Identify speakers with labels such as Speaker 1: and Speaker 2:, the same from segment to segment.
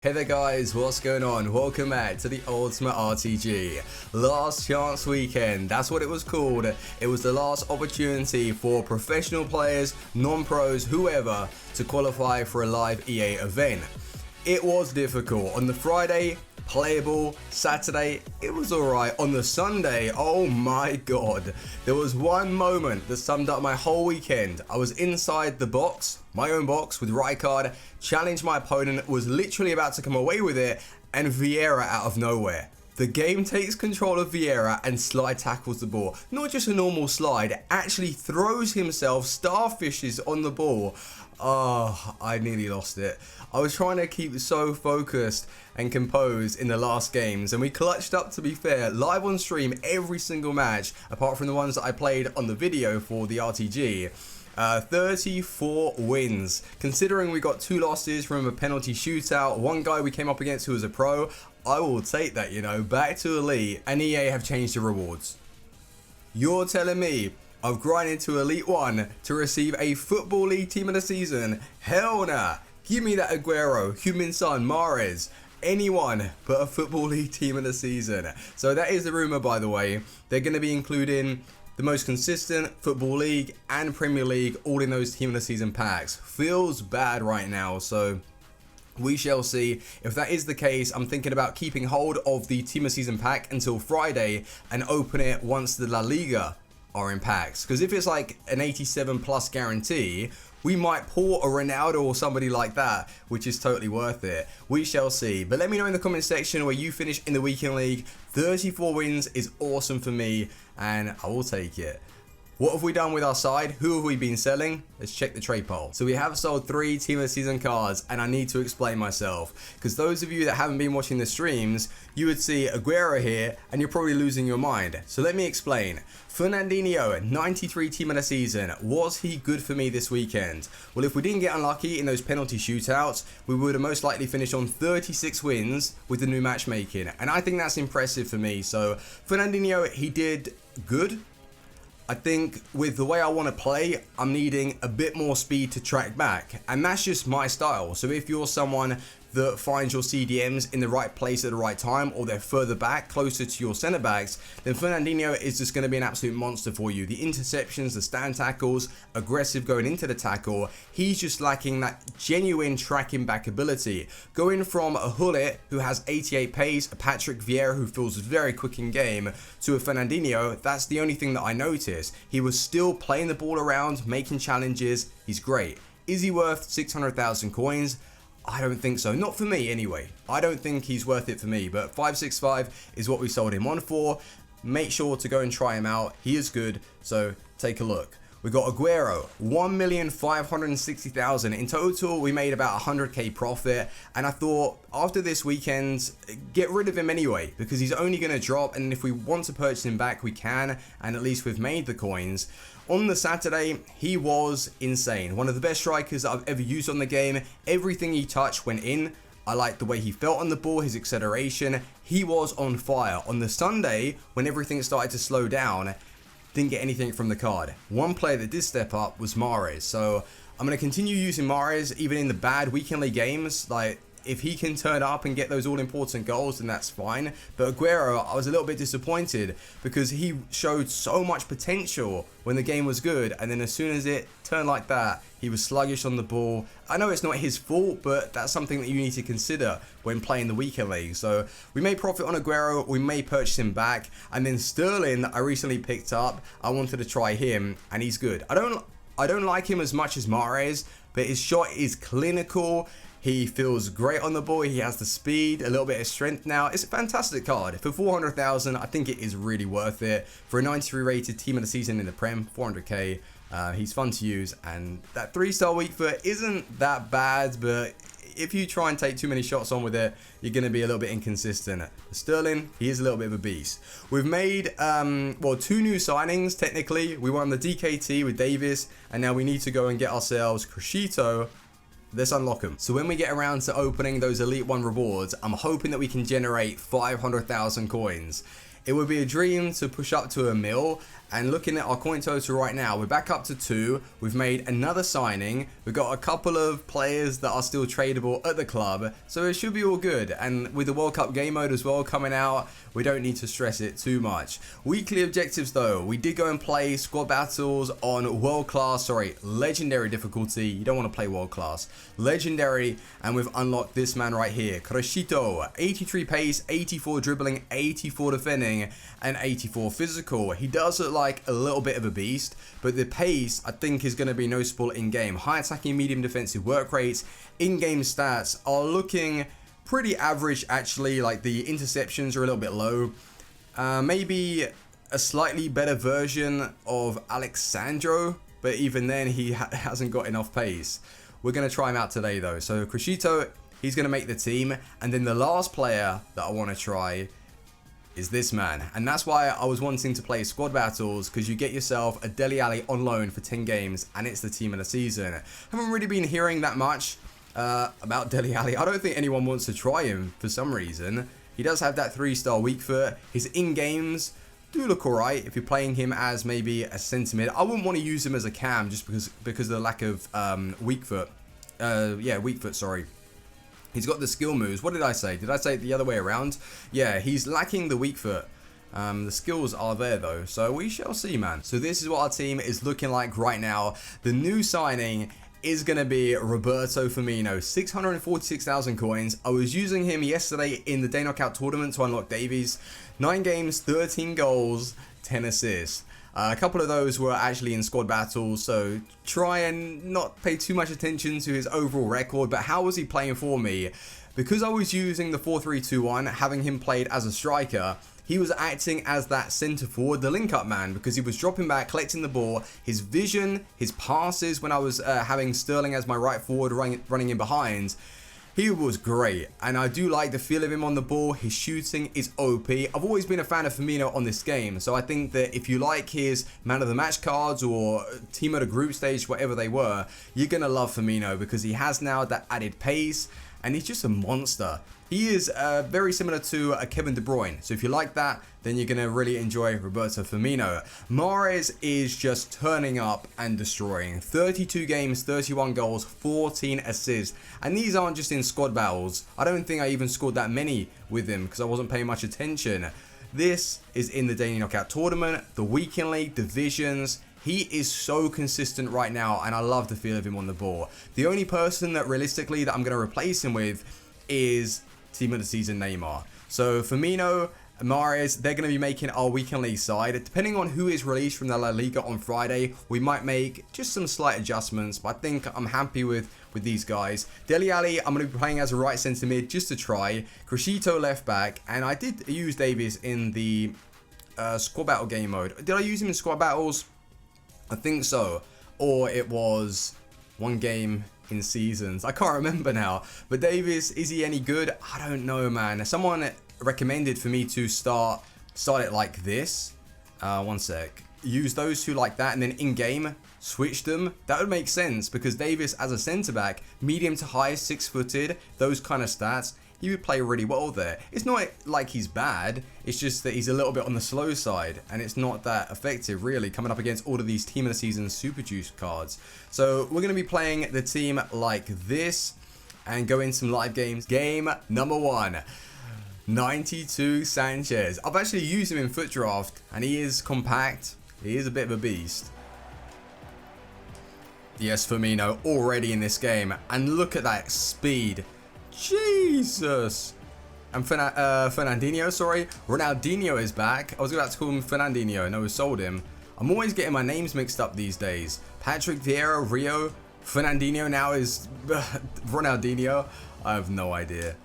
Speaker 1: Hey there guys, what's going on? Welcome back to the Ultimate RTG. Last Chance Weekend, that's what it was called. It was the last opportunity for professional players, non-pros, whoever, to qualify for a live EA event. It was difficult. On the Friday, playable. Saturday, it was alright. On the Sunday, oh my god. There was one moment that summed up my whole weekend. I was inside the box, my own box, with Rijkaard, challenged my opponent, was literally about to come away with it, and Vieira out of nowhere. The game takes control of Vieira and slide tackles the ball. Not just a normal slide, actually throws himself, starfishes on the ball. Oh, I nearly lost it. I was trying to keep so focused and composed in the last games, and we clutched up, to be fair, live on stream every single match, apart from the ones that I played on the video for the RTG. 34 wins. Considering we got 2 losses from a penalty shootout, one guy we came up against who was a pro, I will take that, you know, back to Elite, and EA have changed the rewards. You're telling me I've grinded to Elite 1 to receive a Football League Team of the Season? Hell nah. Give me that Aguero, Heung-min Son, Mahrez, anyone but a Football League Team of the Season. So that is the rumour, by the way. They're going to be including the most consistent Football League and Premier League all in those Team of the Season packs. Feels bad right now, so we shall see. If that is the case, I'm thinking about keeping hold of the Team of the Season pack until Friday and open it once the La Liga are in packs. Because if it's like an 87 plus guarantee, we might pull a Ronaldo or somebody like that, which is totally worth it. We shall see. But let me know in the comment section where you finish in the weekend league. 34 wins is awesome for me, and I will take it. What have we done with our side? Who have we been selling? Let's check the trade poll. So we have sold 3 Team of the Season cards, and I need to explain myself. Because those of you that haven't been watching the streams, you would see Aguero here, and you're probably losing your mind. So let me explain. Fernandinho, 93 Team of the Season. Was he good for me this weekend? Well, if we didn't get unlucky in those penalty shootouts, we would have most likely finished on 36 wins with the new matchmaking. And I think that's impressive for me. So Fernandinho, he did good. I think with the way I want to play, I'm needing a bit more speed to track back, and that's just my style. So if you're someone that finds your CDMs in the right place at the right time, or they're further back, closer to your centre backs, then Fernandinho is just going to be an absolute monster for you. The interceptions, the stand tackles, aggressive going into the tackle. He's just lacking that genuine tracking back ability. Going from a Hullet who has 88 pace, a Patrick Vieira who feels very quick in game, to a Fernandinho, that's the only thing that I noticed. He was still playing the ball around, making challenges. He's great. Is he worth 600,000 coins? I don't think so. Not for me anyway. I don't think he's worth it for me, but 565 is what we sold him on for. Make sure to go and try him out. He is good, so take a look. We got Aguero, 1,560,000. In total, we made about 100k profit, and I thought after this weekend, get rid of him anyway, because he's only going to drop, and if we want to purchase him back, we can, and at least we've made the coins. On the Saturday, he was insane. One of the best strikers that I've ever used on the game. Everything he touched went in. I liked the way he felt on the ball, his acceleration. He was on fire. On the Sunday, when everything started to slow down, didn't get anything from the card. One player that did step up was Mahrez. So I'm going to continue using Mahrez even in the bad weekend league games. Like, if he can turn up and get those all-important goals, then that's fine. But Aguero, I was a little bit disappointed because he showed so much potential when the game was good, and then as soon as it turned like that, he was sluggish on the ball. I know it's not his fault, but that's something that you need to consider when playing the weekend league. So we may profit on Aguero, we may purchase him back, and then Sterling, I recently picked up. I wanted to try him, and he's good. I don't like him as much as Mahrez, but his shot is clinical. He feels great on the ball. He has the speed, a little bit of strength now. It's a fantastic card. For 400,000, I think it is really worth it. For a 93 rated Team of the Season in the Prem, 400k. He's fun to use, and that 3-star weak foot isn't that bad, but if you try and take too many shots on with it, you're going to be a little bit inconsistent. Sterling, he is a little bit of a beast. We've made, well, 2 new signings, technically. We won the DKT with Davis, and now we need to go and get ourselves Crescito. Let's unlock them. So when we get around to opening those Elite 1 rewards, I'm hoping that we can generate 500,000 coins. it would be a dream to push up to a mil. And looking at our coin total right now, we're back up to 2. We've made another signing. We've got a couple of players that are still tradable at the club. So it should be all good. And with the World Cup game mode as well coming out, we don't need to stress it too much. Weekly objectives though, we did go and play squad battles on legendary difficulty. You don't want to play world class. Legendary, and we've unlocked this man right here, Crescito. 83 pace, 84 dribbling, 84 defending, and 84 physical. He does look like a little bit of a beast, but the pace I think is going to be noticeable in game. High attacking, medium defensive work rates. In-game stats are looking pretty average actually. Like the interceptions are a little bit low. Maybe a slightly better version of Alexandro, but even then he hasn't got enough pace. We're going to try him out today though. So Crescito, he's going to make the team, and then the last player that I want to try is this man. And that's why I was wanting to play squad battles, because you get yourself a Dele Alli on loan for 10 games and it's the team of the season. I haven't really been hearing that much about Dele Alli. I don't think anyone wants to try him for some reason. He does have that 3-star weak foot. His in-games do look alright if you're playing him as maybe a centre mid. I wouldn't want to use him as a cam just because of the lack of weak foot. Weak foot, sorry. He's got the skill moves. What did I say? Did I say it the other way around? Yeah, he's lacking the weak foot. The skills are there though, so we shall see, man. So this is what our team is looking like right now. The new signing is going to be Roberto Firmino, 646,000 coins. I was using him yesterday in the day knockout tournament to unlock Davies. 9 games, 13 goals, 10 assists. A couple of those were actually in squad battles, so try and not pay too much attention to his overall record. But how was he playing for me? Because I was using the 4-3-2-1, having him played as a striker, he was acting as that centre forward, the link-up man, because he was dropping back, collecting the ball. His vision, his passes when I was having Sterling as my right forward running in behind, he was great, and I do like the feel of him on the ball. His shooting is OP. I've always been a fan of Firmino on this game, so I think that if you like his man of the match cards or team of the group stage, whatever they were, you're going to love Firmino because he has now that added pace, and he's just a monster. He is very similar to Kevin De Bruyne, so if you like that, then you're going to really enjoy Roberto Firmino. Mahrez is just turning up and destroying. 32 games, 31 goals, 14 assists, and these aren't just in squad battles. I don't think I even scored that many with him because I wasn't paying much attention. This is in the daily knockout tournament, the weekend league, divisions. He is so consistent right now, and I love the feel of him on the ball. The only person that realistically that I'm going to replace him with is team of the season Neymar. So Firmino, Mahrez, they're going to be making our weekend league side. Depending on who is released from the La Liga on Friday, we might make just some slight adjustments, but I think I'm happy with these guys. Dele Alli, I'm going to be playing as a right centre mid just to try. Crescito left back, and I did use Davies in the squad battle game mode. Did I use him in squad battles? I think so. Or it was one game in seasons. I can't remember now. But Davies, is he any good? I don't know, man. Someone recommended for me to start it like this. One sec. Use those two like that, and then in game switch them. That would make sense because Davies as a centre back, medium to high, 6-footed, those kind of stats, he would play really well there. It's not like he's bad, it's just that he's a little bit on the slow side, and it's not that effective really coming up against all of these team of the season super juice cards. So we're going to be playing the team like this and go in some live games. Game number 1. 92 Sanchez. I've actually used him in Foot Draft, and he is compact. He is a bit of a beast. Yes, Firmino already in this game, and look at that speed. Jesus. And Fernandinho, sorry. Ronaldinho is back. I was about to call him Fernandinho. No, we sold him. I'm always getting my names mixed up these days. Patrick Vieira, Rio. Fernandinho now is Ronaldinho. I have no idea.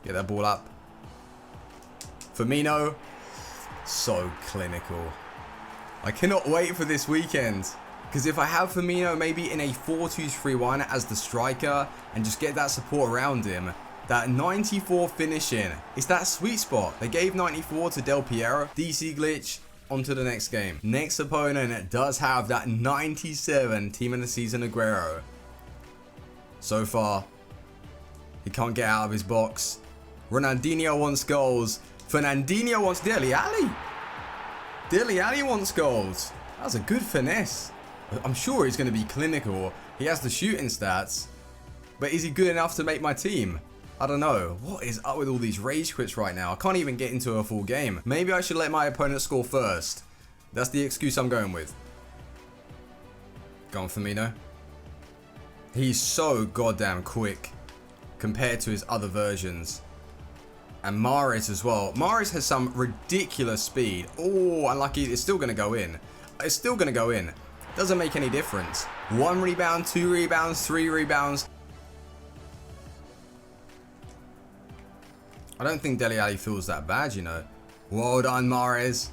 Speaker 1: Get that ball up. Firmino. So clinical. I cannot wait for this weekend. Because if I have Firmino maybe in a 4-2-3-1 as the striker and just get that support around him, that 94 finishing, it's that sweet spot. They gave 94 to Del Piero. DC glitch, on to the next game. Next opponent does have that 97 team of the season Aguero. So far, he can't get out of his box. Ronaldinho wants goals. Fernandinho wants Dele Alli. Dele Alli wants goals. That's a good finesse. I'm sure he's going to be clinical. He has the shooting stats. But is he good enough to make my team? I don't know. What is up with all these rage quits right now? I can't even get into a full game. Maybe I should let my opponent score first. That's the excuse I'm going with. Go on, Firmino. He's so goddamn quick compared to his other versions. And Mahrez as well. Mahrez has some ridiculous speed. Oh, unlucky. It's still going to go in. It's still going to go in. Doesn't make any difference. 1 rebound, 2 rebounds, 3 rebounds. I don't think Dele Alli feels that bad, you know. Well done, Mahrez.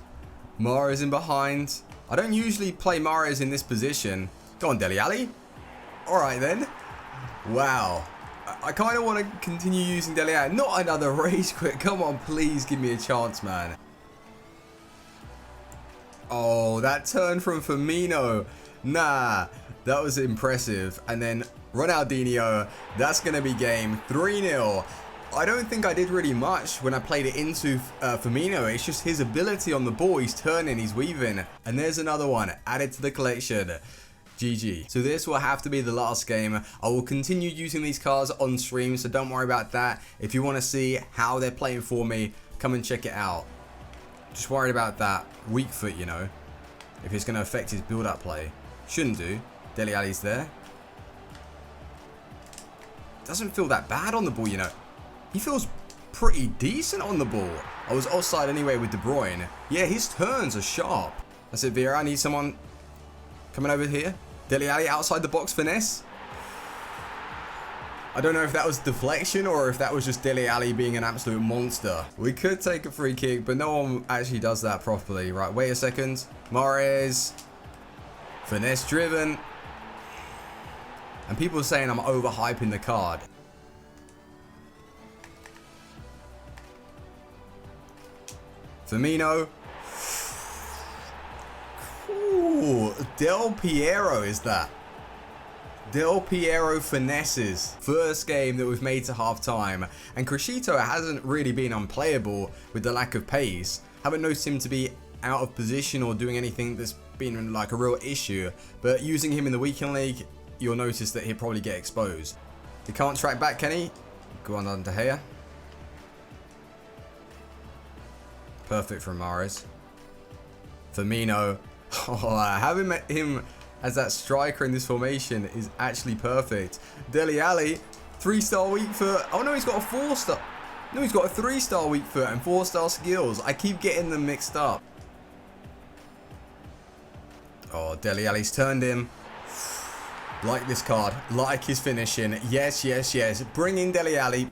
Speaker 1: Mahrez in behind. I don't usually play Mahrez in this position. Go on, Dele Alli. Alright then. Wow. I kind of want to continue using Dele Alli. Not another rage quit. Come on, please give me a chance, man. Oh, that turn from Firmino. Nah, that was impressive. And then Ronaldinho. That's going to be game 3-0. I don't think I did really much when I played it into Firmino. It's just his ability on the ball. He's turning, he's weaving. And there's another one added to the collection. GG. So this will have to be the last game. I will continue using these cards on stream, so don't worry about that. If you want to see how they're playing for me, come and check it out. Just worried about that weak foot, you know. If it's going to affect his build-up play. Shouldn't do. Dele Alli's there. Doesn't feel that bad on the ball, you know. He feels pretty decent on the ball. I was offside anyway with De Bruyne. Yeah, his turns are sharp. That's it, Vieira. I need someone coming over here. Dele Alli outside the box finesse. I don't know if that was deflection or if that was just Dele Alli being an absolute monster. We could take a free kick, but no one actually does that properly. Right, wait a second. Mahrez. Finesse driven. And people are saying I'm overhyping the card. Firmino. Ooh, Del Piero is that. Del Piero finesses. First game that we've made to half-time. And Crescito hasn't really been unplayable with the lack of pace. Haven't noticed him to be out of position or doing anything that's been like a real issue. But using him in the weekend league, you'll notice that he'll probably get exposed. He can't track back, can he? Go on De Gea. Perfect from Mahrez. Firmino. Oh, having him as that striker in this formation is actually perfect. Dele Alli, 3-star weak foot. Oh no, he's got a 4-star. No, he's got a 3-star weak foot and 4-star skills. I keep getting them mixed up. Oh, Dele Alli's turned him. Like this card. Like his finishing. Yes, yes, yes. Bring in Dele Alli.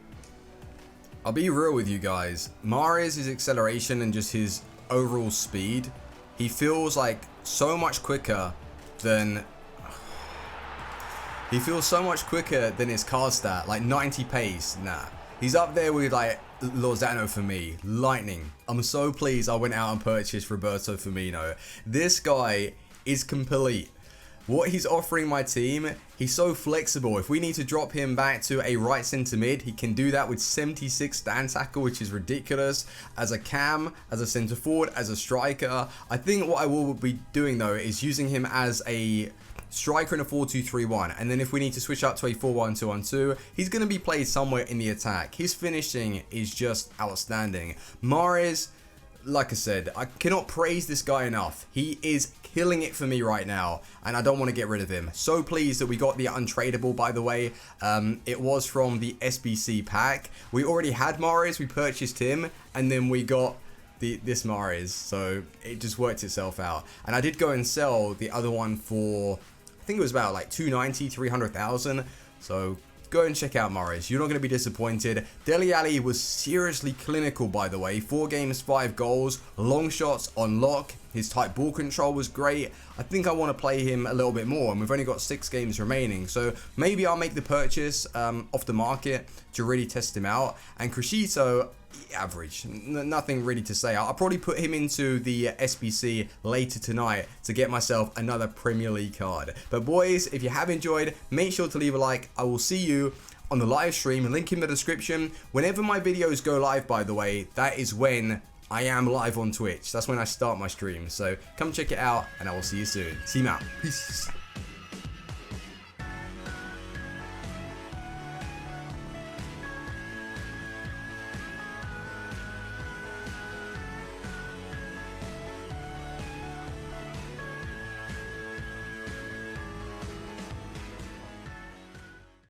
Speaker 1: I'll be real with you guys. Mahrez's acceleration and just his overall speed, he feels like so much quicker than... He feels so much quicker than his card stat. Like 90 pace. Nah. He's up there with like Lozano for me. Lightning. I'm so pleased I went out and purchased Roberto Firmino. This guy is complete. What he's offering my team, he's so flexible. If we need to drop him back to a right centre mid, he can do that with 76 stand tackle, which is ridiculous. As a cam, as a centre forward, as a striker. I think what I will be doing though is using him as a striker in a 4-2-3-1. And then if we need to switch up to a 4-1-2-1-2, he's going to be played somewhere in the attack. His finishing is just outstanding. Mahrez, like I said, I cannot praise this guy enough. He is killing it for me right now, and I don't want to get rid of him. So pleased that we got the untradeable, by the way. It was from the SBC pack. We already had Mahrez, we purchased him, and then we got this Mahrez, so it just worked itself out. And I did go and sell the other one for, I think it was about like 290, 300,000. So go and check out Mahrez. You're not going to be disappointed. Dele Alli was seriously clinical, by the way. 4 games, 5 goals, long shots on lock. His tight ball control was great. I think I want to play him a little bit more, and we've only got 6 games remaining. So maybe I'll make the purchase off the market to really test him out. And Crescito, average. Nothing really to say. I'll probably put him into the SBC later tonight to get myself another Premier League card. But boys, if you have enjoyed, make sure to leave a like. I will see you on the live stream, link in the description. Whenever my videos go live, by the way, that is when I am live on Twitch. That's when I start my stream. So come check it out, and I will see you soon. See you out. Peace.